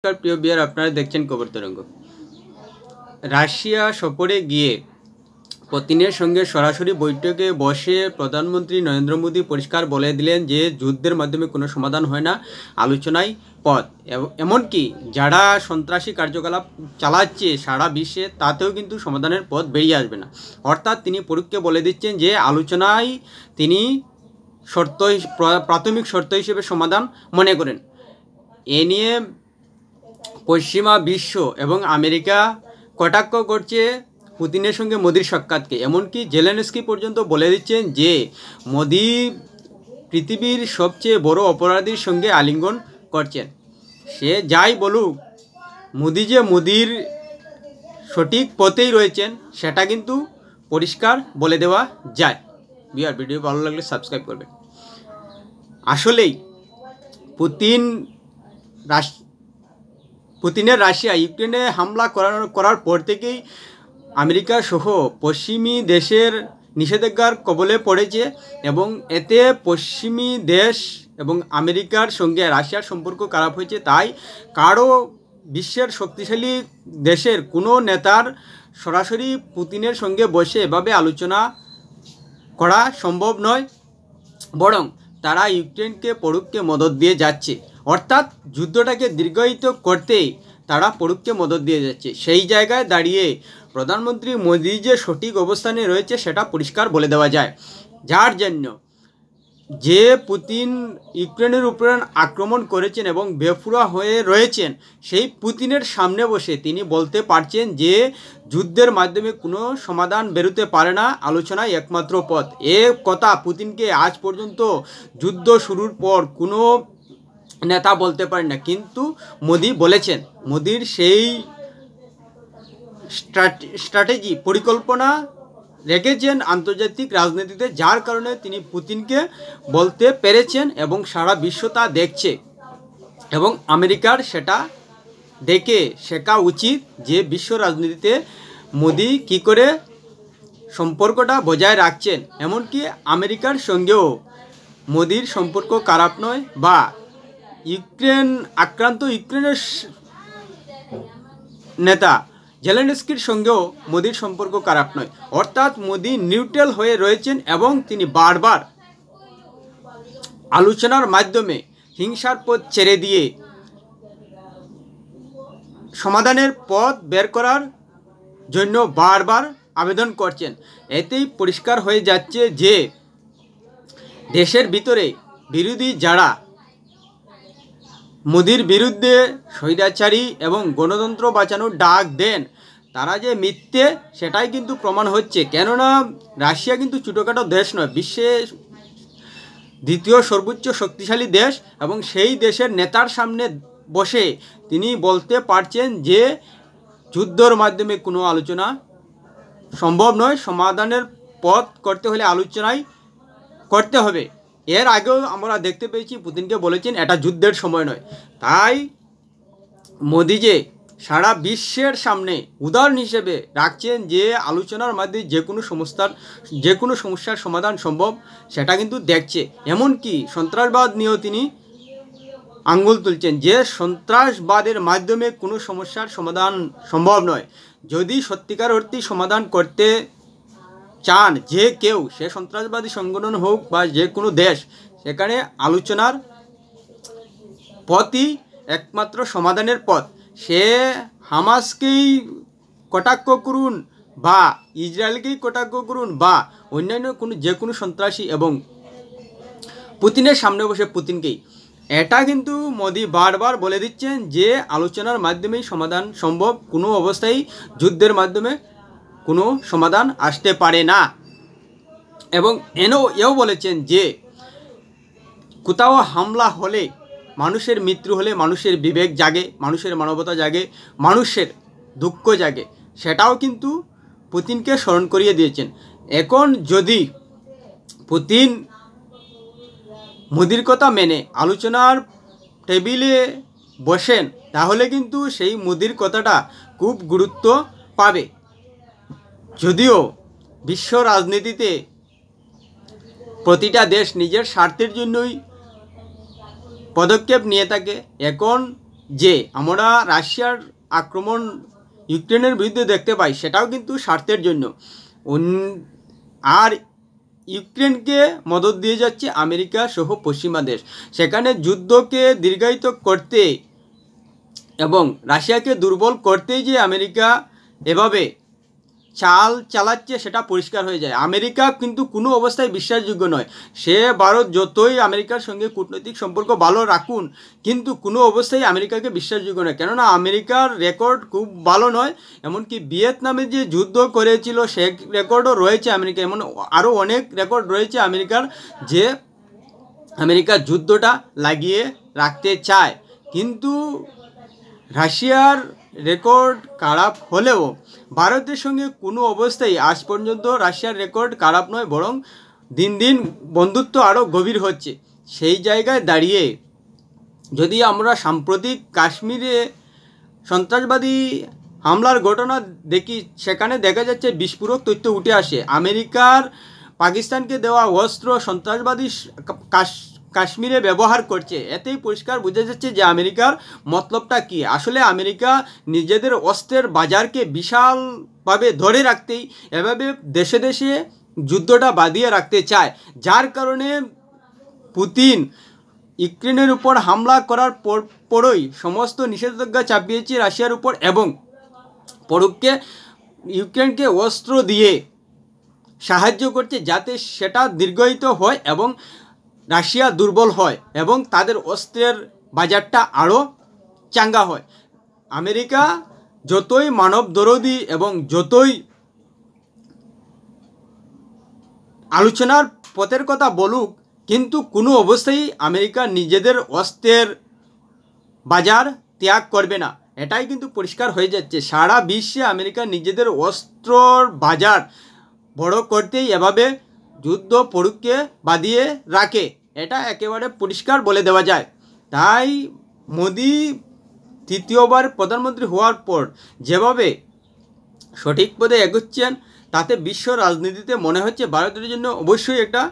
নমস্কার প্রিয় বিয়ার, আপনারা দেখছেন খবর তরঙ্গ। রাশিয়া সফরে গিয়ে পুতিনের সঙ্গে সরাসরি বৈঠকে বসে প্রধানমন্ত্রী নরেন্দ্র মোদী পরিষ্কার বলে দিলেন যে যুদ্ধের মাধ্যমে কোনো সমাধান হয় না, আলোচনায় পথ। এমনকি যারা সন্ত্রাসী কার্যকলাপ চালাচ্ছে সারা বিশ্বে, তাতেও কিন্তু সমাধানের পথ বেরিয়ে আসবে না। অর্থাৎ তিনি পরোক্ষে বলে দিচ্ছেন যে আলোচনায় তিনি প্রাথমিক শর্ত হিসেবে সমাধান মনে করেন। এ নিয়ে পশ্চিমা বিশ্ব এবং আমেরিকা কটাক্ষ করছে পুতিনের সঙ্গে মোদির সাক্ষাৎকে। এমনকি জেলেনস্কি পর্যন্ত বলে দিচ্ছেন যে মোদি পৃথিবীর সবচেয়ে বড় অপরাধীর সঙ্গে আলিঙ্গন করছেন। সে যাই বলুক, মোদি যে মোদির সঠিক পথেই রয়েছেন সেটা কিন্তু পরিষ্কার বলে দেওয়া যায়। ভিডিও ভালো লাগলে সাবস্ক্রাইব করবেন। আসলেই পুতিনের রাশিয়া ইউক্রেনে হামলা করার পর থেকেই আমেরিকা সহ পশ্চিমী দেশের নিষেধাজ্ঞার কবলে পড়েছে এবং এতে পশ্চিমী দেশ এবং আমেরিকার সঙ্গে রাশিয়ার সম্পর্ক খারাপ হয়েছে। তাই কারো বিশ্বের শক্তিশালী দেশের কোনো নেতার সরাসরি পুতিনের সঙ্গে বসে এভাবে আলোচনা করা সম্ভব নয়, বরং তারা ইউক্রেনকে পরোক্ষে মদত দিয়ে যাচ্ছে। অর্থাৎ যুদ্ধটাকে দীর্ঘায়িত করতেই তারা পরোক্ষে মদত দিয়ে যাচ্ছে। সেই জায়গায় দাঁড়িয়ে প্রধানমন্ত্রী মোদি যে সঠিক অবস্থানে রয়েছে সেটা পরিষ্কার বলে দেওয়া যায়। যার জন্য যে পুতিন ইউক্রেনের উপর আক্রমণ করেছেন এবং বেফুরা হয়ে রয়েছেন, সেই পুতিনের সামনে বসে তিনি বলতে পারছেন যে যুদ্ধের মাধ্যমে কোনো সমাধান বেরোতে পারে না, আলোচনায় একমাত্র পথ। এ কথা পুতিনকে আজ পর্যন্ত যুদ্ধ শুরুর পর কোনো নেতা বলতে পারেন না, কিন্তু মোদি বলেছেন। মোদির সেই স্ট্র্যাটেজি পরিকল্পনা রেখেছেন আন্তর্জাতিক রাজনীতিতে, যার কারণে তিনি পুতিনকে বলতে পেরেছেন এবং সারা বিশ্ব তা দেখছে। এবং আমেরিকার সেটা দেখে শেখা উচিত যে বিশ্ব রাজনীতিতে মোদি কী করে সম্পর্কটা বজায় রাখছেন। এমনকি আমেরিকার সঙ্গেও মোদির সম্পর্ক খারাপ নয়, বা ইউক্রেনের নেতা জেলেনস্কির সঙ্গেও মোদির সম্পর্ক খারাপ নয়। অর্থাৎ মোদি নিউট্রাল হয়ে রয়েছেন এবং তিনি বারবার আলোচনার মাধ্যমে হিংসার পথ ছেড়ে দিয়ে সমাধানের পথ বের করার জন্য বারবার আবেদন করছেন। এতেই পরিষ্কার হয়ে যাচ্ছে যে দেশের ভিতরে বিরোধী যারা মোদির বিরুদ্ধে স্বৈরাচারী এবং গণতন্ত্র বাঁচানোর ডাক দেন, তারা যে মিথ্যে সেটাই কিন্তু প্রমাণ হচ্ছে। কেননা রাশিয়া কিন্তু ছোটোখাটো দেশ নয়, বিশ্বের দ্বিতীয় সর্বোচ্চ শক্তিশালী দেশ, এবং সেই দেশের নেতার সামনে বসে তিনি বলতে পারছেন যে যুদ্ধের মাধ্যমে কোনো আলোচনা সম্ভব নয়, সমাধানের পথ করতে হলে আলোচনাই করতে হবে। এর আগেও আমরা দেখতে পেয়েছি পুতিনকে বলেছেন এটা যুদ্ধের সময় নয়। তাই মোদি যে সারা বিশ্বের সামনে উদাহরণ হিসেবে রাখছেন যে আলোচনার মাধ্যমে যে কোনো সমস্যার সমাধান সম্ভব, সেটা কিন্তু দেখছে। এমনকি সন্ত্রাসবাদ নিয়েও তিনি আঙ্গুল তুলছেন যে সন্ত্রাসবাদের মাধ্যমে কোনো সমস্যার সমাধান সম্ভব নয়। যদি সত্যিকার অর্থে সমাধান করতে চান যে কেউ, সে সন্ত্রাসবাদী সংগঠন হোক বা যে কোনো দেশ, সেখানে আলোচনার পথই একমাত্র সমাধানের পথ। সে হামাসকেই কটাক্ষ করুন বা ইসরায়েলকেই কটাক্ষ করুন বা অন্যান্য যে কোনো সন্ত্রাসী, এবং পুতিনের সামনে বসে পুতিনকেই। এটা কিন্তু মোদি বারবার বলে দিচ্ছেন যে আলোচনার মাধ্যমেই সমাধান সম্ভব, কোনো অবস্থায় যুদ্ধের মাধ্যমে কোনো সমাধান আসতে পারে না। এবং এও বলেছেন যে কোথাও হামলা হলে, মানুষের মৃত্যু হলে মানুষের বিবেক জাগে, মানুষের মানবতা জাগে, মানুষের দুঃখ জাগে, সেটাও কিন্তু পুতিনকে স্মরণ করিয়ে দিয়েছেন। এখন যদি পুতিন মোদির কথা মেনে আলোচনার টেবিলে বসেন, তাহলে কিন্তু সেই মোদির কথাটা খুব গুরুত্ব পাবে। যদিও বিশ্ব রাজনীতিতে প্রতিটা দেশ নিজের স্বার্থের জন্যই পদক্ষেপ নিয়ে থাকে, এখন যে আমরা রাশিয়ার আক্রমণ ইউক্রেনের বিরুদ্ধে দেখতে পাই, সেটাও কিন্তু স্বার্থের জন্য। আর ইউক্রেনকে মদত দিয়ে যাচ্ছে আমেরিকা সহ পশ্চিমা দেশ। সেখানে যুদ্ধকে দীর্ঘায়িত করতে এবং রাশিয়াকে দুর্বল করতেই যে আমেরিকা এভাবে চাল চালাচ্ছে সেটা পরিষ্কার হয়ে যায়। আমেরিকা কিন্তু কোনো অবস্থায় বিশ্বাসযোগ্য নয়। সে ভারত যতই আমেরিকার সঙ্গে কূটনৈতিক সম্পর্ক ভালো রাখুন, কিন্তু কোনো অবস্থায় আমেরিকাকে বিশ্বাসযোগ্য নয়। কেননা আমেরিকার রেকর্ড খুব ভালো নয়। এমনকি ভিয়েতনামে যে যুদ্ধ করেছিল সে রেকর্ডও রয়েছে আমেরিকা। এমন আরও অনেক রেকর্ড রয়েছে আমেরিকার, যে আমেরিকা যুদ্ধটা লাগিয়ে রাখতে চায়। কিন্তু রাশিয়ার রেকর্ড খারাপ হলেও ভারতের সঙ্গে কোনো অবস্থায় আজ পর্যন্ত রাশিয়ার রেকর্ড খারাপ নয়, বরং দিন দিন বন্ধুত্ব আরও গভীর হচ্ছে। সেই জায়গায় দাঁড়িয়ে যদি আমরা সাম্প্রতিক কাশ্মীরে সন্ত্রাসবাদী হামলার ঘটনা দেখি, সেখানে দেখা যাচ্ছে বিস্ফোরক তথ্য উঠে আসে। আমেরিকার পাকিস্তানকে দেওয়া অস্ত্র সন্ত্রাসবাদী কাশ্মীরে ব্যবহার করছে। এতেই পরিষ্কার বোঝা যাচ্ছে যে আমেরিকার মতলবটা কী। আসলে আমেরিকা নিজেদের অস্ত্রের বাজারকে বিশালভাবে ধরে রাখতেই এভাবে দেশে দেশে যুদ্ধটা বাঁধিয়ে রাখতে চায়, যার কারণে পুতিন ইউক্রেনের উপর হামলা করার পরই সমস্ত নিষেধাজ্ঞা চাপিয়েছে রাশিয়ার উপর, এবং পরোক্ষে ইউক্রেনকে অস্ত্র দিয়ে সাহায্য করছে, যাতে সেটা দীর্ঘায়িত হয় এবং রাশিয়া দুর্বল হয় এবং তাদের অস্ত্রের বাজারটা আরও চাঙ্গা হয়। আমেরিকা যতই মানবদরদী এবং যতই আলোচনার পথের কথা বলুক, কিন্তু কোনো অবস্থায় আমেরিকা নিজেদের অস্ত্রের বাজার ত্যাগ করবে না। এটাই কিন্তু পরিষ্কার হয়ে যাচ্ছে। সারা বিশ্বে আমেরিকা নিজেদের অস্ত্রর বাজার বড় করতেই এভাবে যুদ্ধ পরোক্ষে বাঁধিয়ে রাখে, এটা একেবারে পরিষ্কার বলে দেওয়া যায়। তাই মোদি তৃতীয়বার প্রধানমন্ত্রী হওয়ার পর যেভাবে সঠিক পদে এগোচ্ছেন, তাতে বিশ্ব রাজনীতিতে মনে হচ্ছে ভারতের জন্য অবশ্যই একটা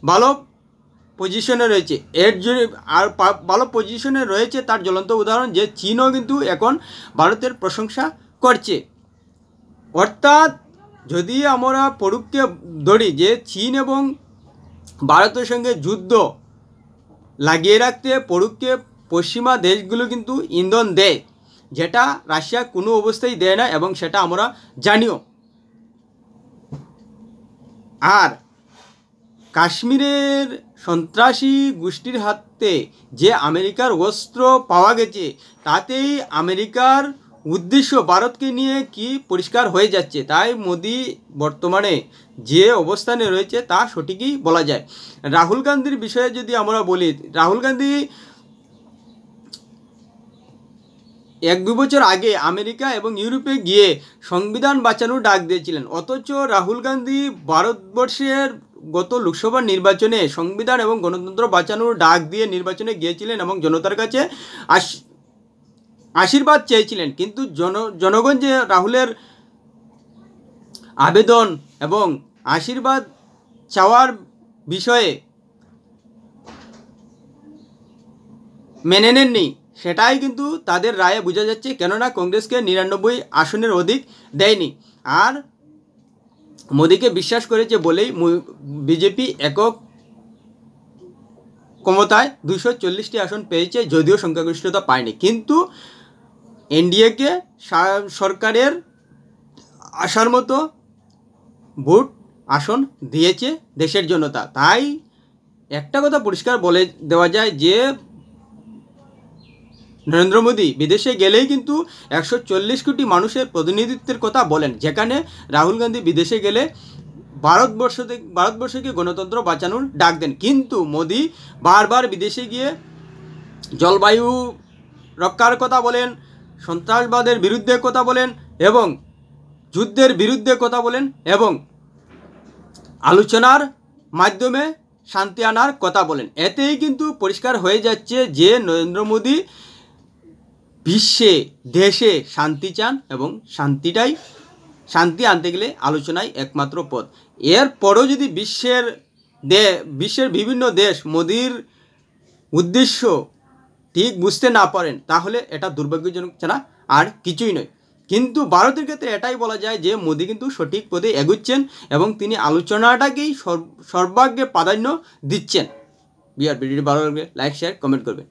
ভালো পজিশনে রয়েছে। এর জন্য আর ভালো পজিশনে রয়েছে তার জ্বলন্ত উদাহরণ যে চীনও কিন্তু এখন ভারতের প্রশংসা করছে। অর্থাৎ যদি আমরা পরোক্ষে ধরি যে চীন এবং ভারতের সঙ্গে যুদ্ধ লাগিয়ে রাখতে পরোক্ষে পশ্চিমা দেশগুলো কিন্তু ইন্ধন দেয়, যেটা রাশিয়া কোনো অবস্থায় দেয় না, এবং সেটা আমরা জানিও। আর কাশ্মীরের সন্ত্রাসী গোষ্ঠীর হাতে যে আমেরিকার অস্ত্র পাওয়া গেছে, তাতেই আমেরিকার উদ্দেশ্য ভারতকে নিয়ে কি পরিষ্কার হয়ে যাচ্ছে। তাই মোদি বর্তমানে যে অবস্থানে রয়েছে তা সঠিকই বলা যায়। রাহুল গান্ধীর বিষয়ে যদি আমরা বলি, রাহুল গান্ধী 1-2 বছর আগে আমেরিকা এবং ইউরোপে গিয়ে সংবিধান বাঁচানোর ডাক দিয়েছিলেন, অথচ রাহুল গান্ধী ভারতবর্ষের গত লোকসভা নির্বাচনে সংবিধান এবং গণতন্ত্র বাঁচানোর ডাক দিয়ে নির্বাচনে গিয়েছিলেন এবং জনতার কাছে আশীর্বাদ চেয়েছিলেন। কিন্তু জনগণ যে রাহুলের আবেদন এবং আশীর্বাদ চাওয়ার বিষয়ে মেনে নেননি, সেটাই কিন্তু তাদের রায়ে বোঝা যাচ্ছে। কেননা কংগ্রেসকে 99 আসনের অধিক দেয়নি, আর মোদিকে বিশ্বাস করেছে বলেই বিজেপি একক ক্ষমতায় 240টি আসন পেয়েছে, যদিও সংখ্যাগরিষ্ঠতা পায়নি। কিন্তু এনডিএকে সরকারের আসার মতো ভোট আসন দিয়েছে দেশের জনতা। তাই একটা কথা পরিষ্কার বলে দেওয়া যায় যে নরেন্দ্র মোদী বিদেশে গেলেই কিন্তু 140 কোটি মানুষের প্রতিনিধিত্বের কথা বলেন, যেখানে রাহুল গান্ধী বিদেশে গেলে ভারতবর্ষকে গণতন্ত্র বাঁচানোর ডাক দেন। কিন্তু মোদী বারবার বিদেশে গিয়ে জলবায়ু রক্ষার কথা বলেন, সন্ত্রাসবাদের বিরুদ্ধে কথা বলেন এবং যুদ্ধের বিরুদ্ধে কথা বলেন, এবং আলোচনার মাধ্যমে শান্তি আনার কথা বলেন। এতেই কিন্তু পরিষ্কার হয়ে যাচ্ছে যে নরেন্দ্র মোদী বিশ্বে দেশে শান্তি চান, এবং শান্তি আনতে গেলে আলোচনাই একমাত্র পথ। এরপরও যদি বিশ্বের বিভিন্ন দেশ মোদির উদ্দেশ্য ঠিক বুঝতে না পারেন তাহলে এটা দুর্ভাগ্যজনক ছাড়া আর কিছুই নয়। কিন্তু ভারতের ক্ষেত্রে এটাই বলা যায় যে মোদি কিন্তু সঠিক পথে এগুচ্ছেন এবং তিনি আলোচনাটাকেই সর্বাগ্রে প্রাধান্য দিচ্ছেন। ভিডিওটি ভালো লাগলে লাইক শেয়ার কমেন্ট করবেন।